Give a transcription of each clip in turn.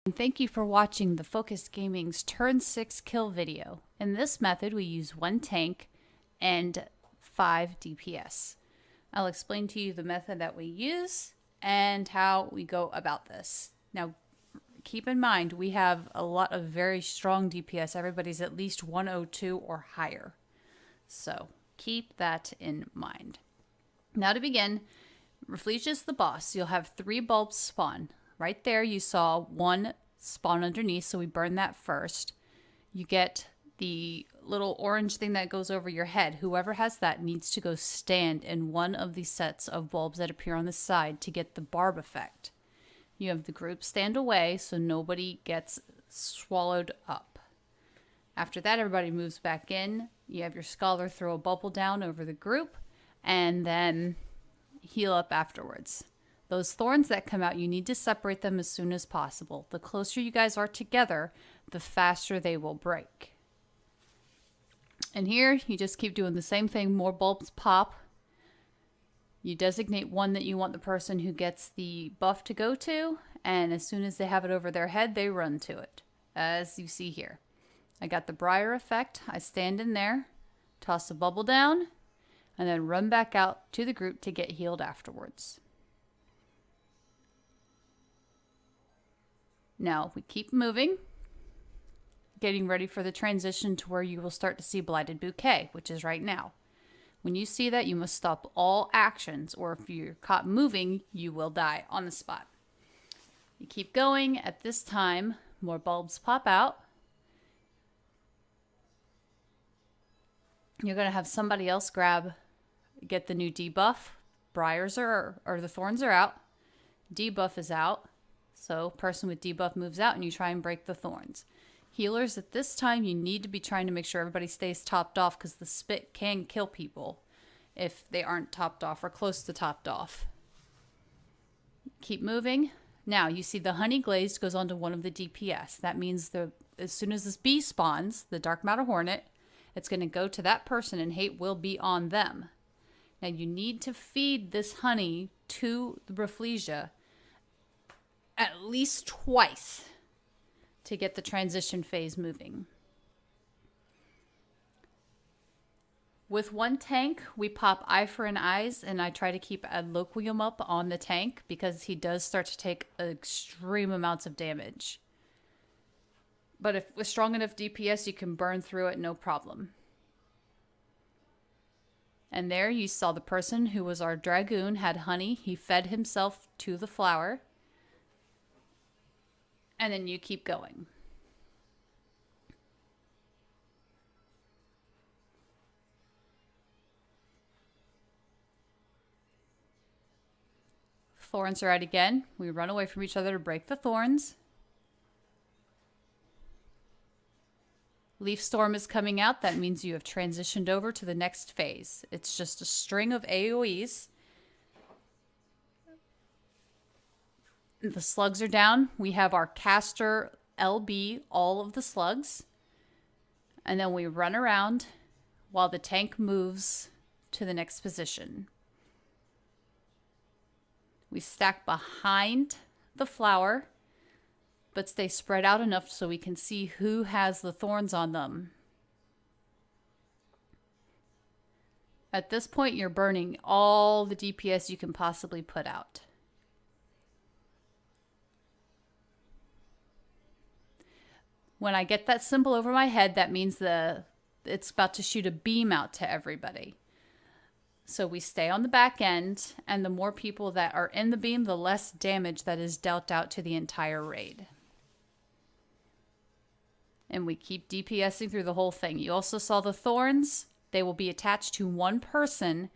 And thank you for watching the Focus Gaming's Turn 6 kill video. In this method, we use 1 tank and 5 DPS. I'll explain to you the method that we use and how we go about this. Now, keep in mind, we have a lot of very strong DPS. Everybody's at least 102 or higher. So keep that in mind. Now to begin, Ffxiv is the boss. You'll have 3 bulbs spawn. Right there you saw 1 spawn underneath, so we burn that first. You get the little orange thing that goes over your head. Whoever has that needs to go stand in one of the sets of bulbs that appear on the side to get the barb effect. You have the group stand away so nobody gets swallowed up. After that, everybody moves back in. You have your scholar throw a bubble down over the group and then heal up afterwards. Those thorns that come out, you need to separate them as soon as possible. The closer you guys are together, the faster they will break. And here, you just keep doing the same thing. More bulbs pop. You designate one that you want the person who gets the buff to go to, and as soon as they have it over their head, they run to it, as you see here. I got the briar effect. I stand in there, toss a bubble down, and then run back out to the group to get healed afterwards. Now we keep moving, getting ready for the transition to where you will start to see Blighted Bouquet, which is right now. When you see that, you must stop all actions, or if you're caught moving, you will die on the spot. You keep going. At this time, more bulbs pop out. You're going to have somebody else get the new debuff. Briars or the thorns are out. Debuff is out. So person with debuff moves out and you try and break the thorns. Healers, at this time, you need to be trying to make sure everybody stays topped off because the spit can kill people if they aren't topped off or close to topped off. Keep moving. Now, you see the honey glazed goes onto one of the DPS. That means as soon as this bee spawns, the Dark Matter Hornet, it's going to go to that person and hate will be on them. Now, you need to feed this honey to the Ffxiv at least twice to get the transition phase moving. With 1 tank, we pop Eye for an Eyes, and I try to keep a Loquium up on the tank because he does start to take extreme amounts of damage. But if with strong enough DPS, you can burn through it, no problem. And there you saw the person who was our Dragoon had honey. He fed himself to the flower. And then you keep going. Thorns are out again. We run away from each other to break the thorns. Leaf Storm is coming out. That means you have transitioned over to the next phase. It's just a string of AoEs. The slugs are down. We have our caster LB, all of the slugs. And then we run around while the tank moves to the next position. We stack behind the flower, but stay spread out enough so we can see who has the thorns on them. At this point, you're burning all the DPS you can possibly put out. When I get that symbol over my head, that means it's about to shoot a beam out to everybody. So we stay on the back end, and the more people that are in the beam, the less damage that is dealt out to the entire raid. And we keep DPSing through the whole thing. You also saw the thorns. They will be attached to one person,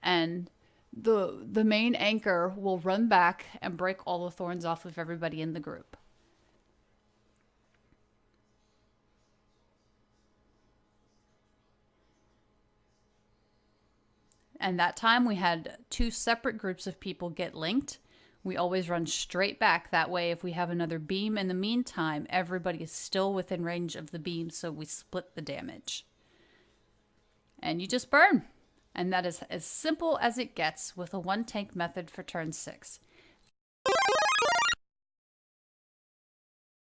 and the main anchor will run back and break all the thorns off of everybody in the group. And that time we had 2 separate groups of people get linked. We always run straight back. That way, if we have another beam in the meantime, everybody is still within range of the beam, so we split the damage. And you just burn. And that is as simple as it gets with a 1 tank method for turn 6.